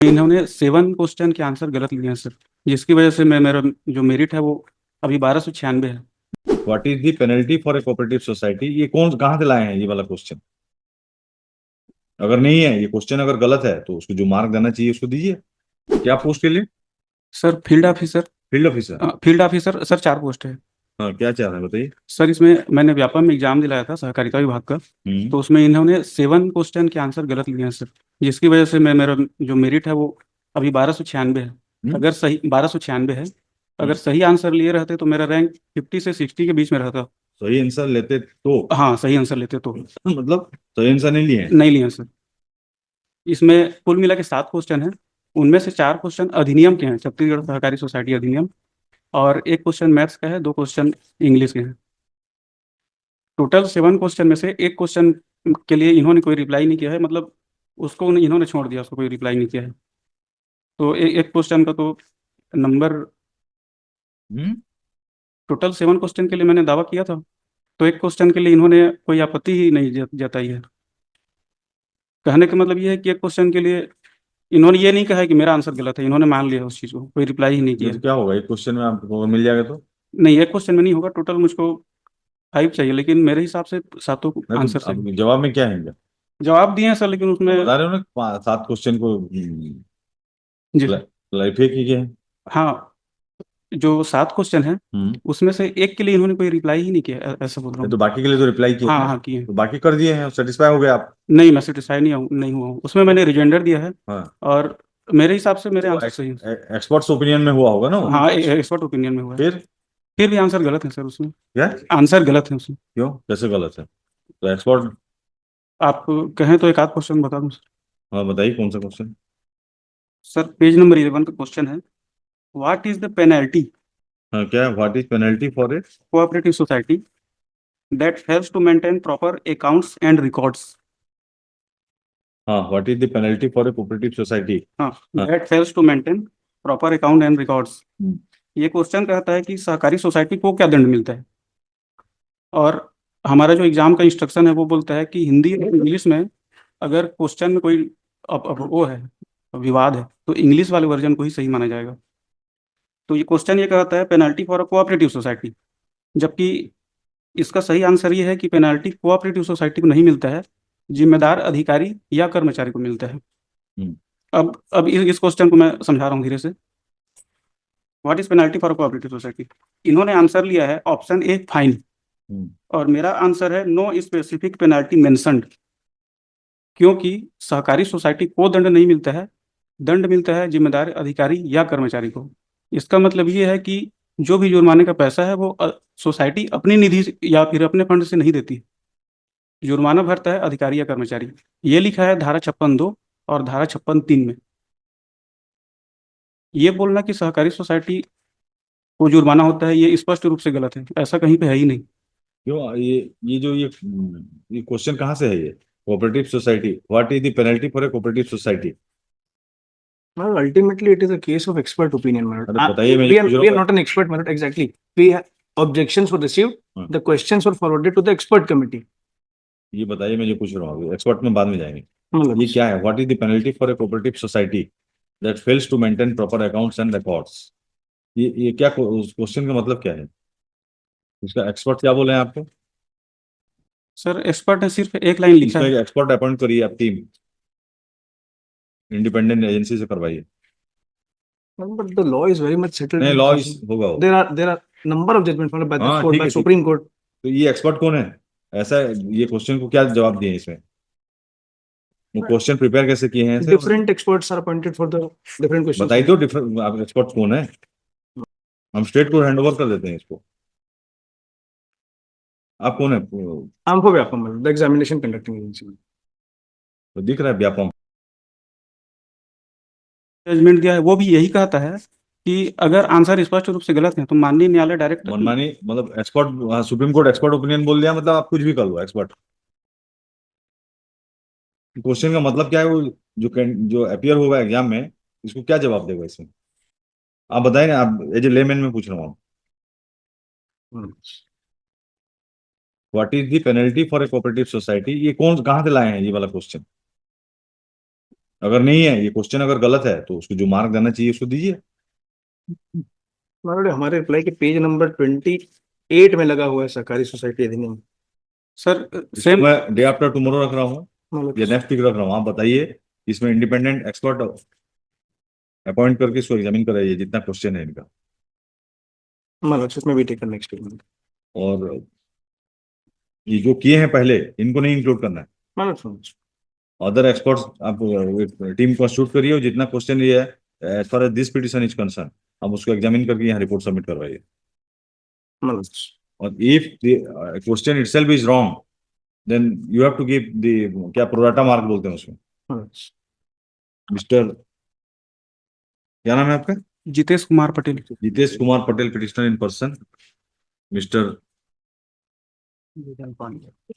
इन्होंने 7 क्वेश्चन के आंसर गलत लिए हैं सर, जिसकी वजह से मैं मेरा जो मेरिट है वो अभी 1296 है। What is the penalty for a cooperative society? ये कौन कहाँ से लाए हैं ये वाला क्वेश्चन? अगर नहीं है ये क्वेश्चन, अगर गलत है तो उसको जो मार्क देना चाहिए उसको दीजिए। क्या पोस्ट के लिए? Sir field officer. Field officer. Field officer sir 4 post है। हाँ, क्या चाह रहे हैं बताइए। सर इसमें मैंने व्यापम में एग्जाम दिलाया था सहकारिता विभाग का, हम्म। तो उसमें इन्होंने 7 क्वेश्चन के आंसर गलत लिए हैं सर, जिसकी वजह से मैं मेरा जो मेरिट है वो अभी 1296 है। हम्म। अगर सही 1296 है, हम्म। अगर सही आंसर लिए रहते तो मेरा रैंक 50 से 60 के बीच में रहता। सही आंसर लेते तो? हाँ सही आंसर लेते तो। मतलब सही आंसर नहीं लिए हैं? नहीं लिए हैं सर। इसमें कुल मिला के 7 क्वेश्चन हैं। उनमें से 4 क्वेश्चन अधिनियम के हैं, छत्तीसगढ़ सहकारी सोसाइटी अधिनियम, और एक क्वेश्चन मैथ्स का है, 2 क्वेश्चन इंग्लिश के हैं। टोटल 7 क्वेश्चन में से एक क्वेश्चन के लिए इन्होंने कोई रिप्लाई नहीं किया है, मतलब उसको इन्होंने छोड़ दिया, उसको कोई रिप्लाई नहीं किया है। तो एक क्वेश्चन का तो नंबर, हम्म। टोटल 7 क्वेश्चन के लिए मैंने दावा किया था, तो एक क्वेश्चन के लिए इन्होंने कोई आपत्ति ही नहीं जताई है। कहने का मतलब ये है कि एक क्वेश्चन के लिए इन्होंने ये नहीं कहा है कि मेरा आंसर गलत है, इन्होंने मान लिया उस चीज़ को, कोई रिप्लाई ही नहीं ये किया तो है। क्या होगा, एक क्वेश्चन में आपको अगर मिल जाएगा तो? नहीं, एक क्वेश्चन में नहीं होगा, टोटल मुझको 5 चाहिए, लेकिन मेरे हिसाब से 7 नहीं आंसर तो सही। अब जवाब में क्या है इनका? जवाब दिए हैं सर, लेकिन उसमें। बता रहे हो ना 7 क्वेश्चन को जी सर। क्लैरिफाई की गया है। हाँ, जो 7 क्वेश्चन है हम्म। उसमें से एक के लिए इन्होंने कोई रिप्लाई ही नहीं किया, ऐसा बोल रहा तो हूँ। बाकी के लिए तो रिप्लाई किए हाँ थे ना, हाँ किए। तो बाकी कर दिए हैं, सेटिस्फाई हो गए आप? नहीं, मैं सेटिस्फाई नहीं हुआ हूँ, उसमें मैंने रिजेंडर दिया है। हाँ। और मेरे हिसाब से मेरे तो आंसर सही हैं। एक्सपर्ट्स ओपिनियन में हुआ होगा ना वो? हाँ, एक्सपर्ट ओपिनियन में हुआ है। फिर? फिर भी आंसर गलत है सर उसमें। क्या? आंसर गलत है उसमें। क्यों, कैसे गलत है? तो एक्सपर्ट। आप कहें तो एक आध क्वेश्चन बता दूं सर। हाँ बताइए, कौन सा क्वेश्चन? सर पेज नंबर 11 का क्वेश्चन है, व्हाट इज द पेनल्टी हाँ, क्या है? What is penalty for a? Cooperative society that fails to maintain proper accounts and records. हाँ, what is the penalty for a cooperative society? हाँ, हाँ। That fails to maintain proper account and records. Hmm. ये question कहता है कि सहकारी society को क्या दंड मिलता है। और हमारा जो एग्जाम का इंस्ट्रक्शन है वो बोलता है कि हिंदी और इंग्लिश में अगर क्वेश्चन में कोई अब वो है, विवाद है, तो इंग्लिश वाले वर्जन को ही सही माना जाएगा। तो ये क्वेश्चन ये कहता है penalty for a cooperative society, जबकि इसका सही आंसर ये है कि पेनल्टी कोऑपरेटिव सोसाइटी को नहीं मिलता है, जिम्मेदार अधिकारी या कर्मचारी को मिलता है। हम्म। अब इस क्वेश्चन को मैं समझा रहा हूँ धीरे से। What is penalty for cooperative society, इन्होंने आंसर लिया है ऑप्शन ए फाइन, हम्म। और मेरा आंसर है नो स्पेसिफिक पेनल्टी मेंशन्ड। क्योंकि सहकारी सोसाइटी को दंड नहीं मिलता है, दंड मिलता है जिम्मेदार अधिकारी या कर्मचारी को। इसका मतलब ये है कि जो भी जुर्माने का पैसा है वो सोसाइटी अपनी निधि या फिर अपने फंड से नहीं देती, जुर्माना भरता है अधिकारी या कर्मचारी। ये लिखा है धारा 56(2) और धारा 56(3) में। ये बोलना कि सहकारी सोसाइटी को जुर्माना होता है, ये स्पष्ट रूप से गलत है, ऐसा कहीं पे है ही नहीं। क्यों ये जो ये क्वेश्चन कहाँ से है ये? Cooperative society, what is the penalty for a cooperative society? Well, ultimately, it is a case of expert opinion, Manoj. अरे बताइए, मैं We जो are पूछ we are रहा not an expert, Manoj. Exactly. Objections were received. हूँ। The questions were forwarded to the expert committee. ये बताइए, मैं जो पूछ रहा हूँ एक्सपर्ट में बाद में जाएंगे। मतलब ये क्या है? What is the penalty for a cooperative society that fails to maintain proper accounts and records? ये क्या क्वेश्चन का मतलब क्या है? इसका एक्सपर्ट क्या बोले हैं आपको? सर एक्सपर्ट ने सिर्फ एक लाइन लिखा इसका है। एक एक्सपर्ट अपॉइंट करिए आप, टीम इंडिपेंडेंट एजेंसी से करवाइए। But the law is very much settled. नहीं, in लॉ this nation. होगा वो। There are number of judgments by the हाँ court, ठीक by है, ठीक। Supreme Court. तो ये एक्सपर्ट कौन है? ऐसा ये क्वेश्चन को क्या जवाब दिए इसमें? वो क्वेश्चन प्रिपेयर कैसे किए हैं ऐसे? Different experts are appointed for the different questions. बताइए तो डिफरेंट आप एक्सपर्ट कौन है? हम स्टेट को हैंड ओवर कर देते हैं इसको। आप कौन है? तो I'm for Vyapam, the examination conducting agency. दिख रहा है व्यापम। जजमेंट दिया है वो भी यही कहता है कि अगर आंसर स्पष्ट रूप से गलत है तो माननीय न्यायालय डायरेक्ट। मनमानी मतलब expert, supreme court expert opinion बोल दिया, मतलब आप कुछ भी कर लो एक्सपर्ट। क्वेश्चन का मतलब क्या है वो? जो अपियर होगा एग्जाम में, इसको क्या जवाब देगा इसमें? आप बताइए ना, आप एज ए लेमैन में पूछ रहा हूँ। What is the penalty for a cooperative society? ये कौन कहाँ से लाए हैं ये वाला क्वेश्चन? अगर नहीं है ये क्वेश्चन, अगर गलत है तो उसको जो मार्क देना चाहिए उसको दीजिए। हमारे रिप्लाई के पेज नंबर 28 में लगा हुआ है सहकारी सोसाइटी अधिनियम। सर इसको सेम मैं डे आफ्टर टुमारो रख रहा हूँ मतलब या नेक्स्ट वीक रख रहा हूँ, आप बताइए। इसमें इंडिपेंडेंट एक्सपर्ट अपॉइंट करके इसको एग्जामिन कराइए जितना क्वेश्चन है इनका। इसमें भी टेकन नेक्स्ट वीक। और ये जो किए हैं पहले इनको नहीं इंक्लूड करना है। मतलब अदर एक्सपर्ट्स आप टीम कॉन्स्टिट्यूट करिए और जितना क्वेश्चन लिया है as far as this petition is concern, आप उसको एग्जामिन करके यहाँ रिपोर्ट सबमिट करवाइए। और if question itself is wrong then you have to give the क्या प्रोराटा मार्क बोलते हैं उसमें। मिस्टर क्या नाम है आपका? Jitesh Kumar Patel. Jitesh Kumar Patel petitioner in person. Mister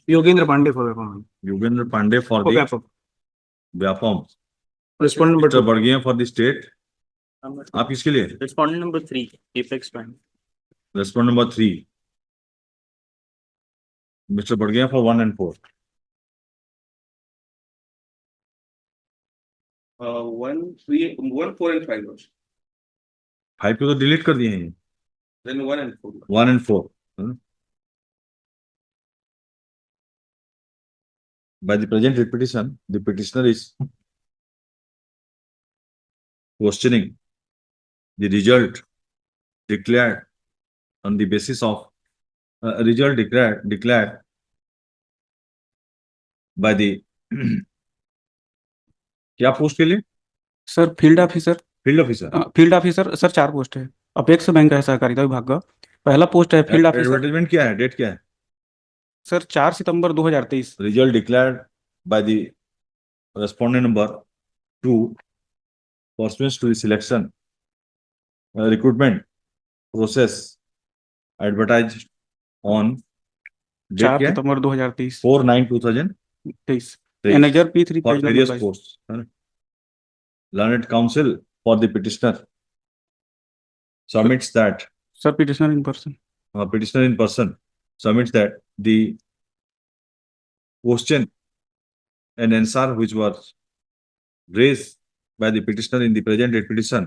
Yogendra Pande for Vyapam. Yogendra Pande for the Vyapam. Respondent number mister 2 Badgiya for the state. आप किसके लिए? Respondent number 3, Apex Bank. Respond number 3 mister Badgiya for 1 and 4। 1, 3, 1, 4 and 5 also. 5 को तो डिलीट कर दिए हैं। Then 1 and 4. 1 and 4 by the present repetition the petitioner is questioning the result declared on the basis of result declared by the क्या post के लिए? Sir field officer. Field officer. Field officer sir 4 post है apex bank है सहकारिता विभाग का। पहला post है फील्ड ऑफिसर। एडवर्टाइजमेंट क्या है? डेट क्या है? Sir 4 September 2023। Result declared by the respondent number 2 pursuant to the selection recruitment process advertised on date 4 क्या है? सितंबर 2023। 4/9/2023 manager P3 for page various number 22। posts. Learned counsel for the petitioner submits that sir petitioner in person. petitioner in person submits that the question and answer which was raised by the petitioner in the present date petition,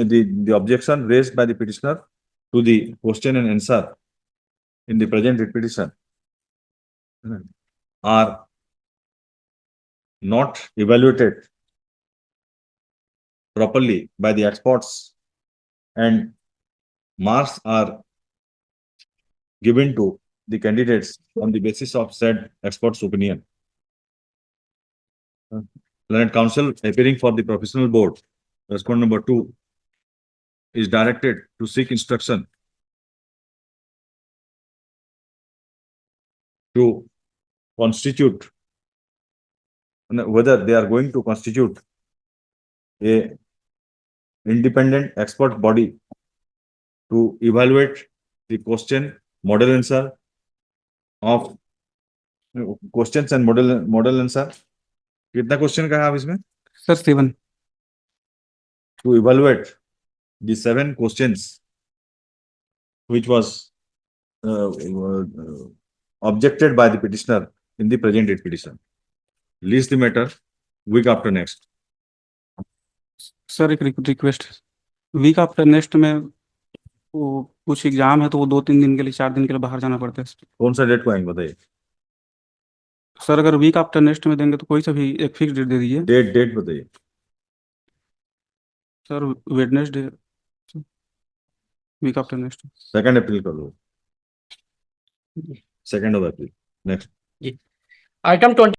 the objection raised by the petitioner to the question and answer in the present date petition are not evaluated properly by the experts and marks are given to the candidates on the basis of said experts' opinion. Learned counsel appearing for the professional board, respondent number 2, is directed to seek instruction to constitute whether they are going to constitute a independent expert body to evaluate the question, model answer of questions and model answer. कितना question का है आप इसमें? Sir 7। To evaluate the 7 questions which was objected by the petitioner in the present date petition. Release the matter week after next. Sir एक request, week after next में वो कुछ exam है तो वो 2-3 दिन के लिए 4 दिन के लिए बाहर जाना पड़ता है। कौन सा डेट को आएंगे बताइए? सर अगर वीक आफ्टर नेक्स्ट में देंगे तो कोई सा भी एक फिक्स डेट दे दीजिए। डेट बताइए। Sir Wednesday week after next 2 April कर लो। 2 अप्रैल नेक्स्ट। Item 20.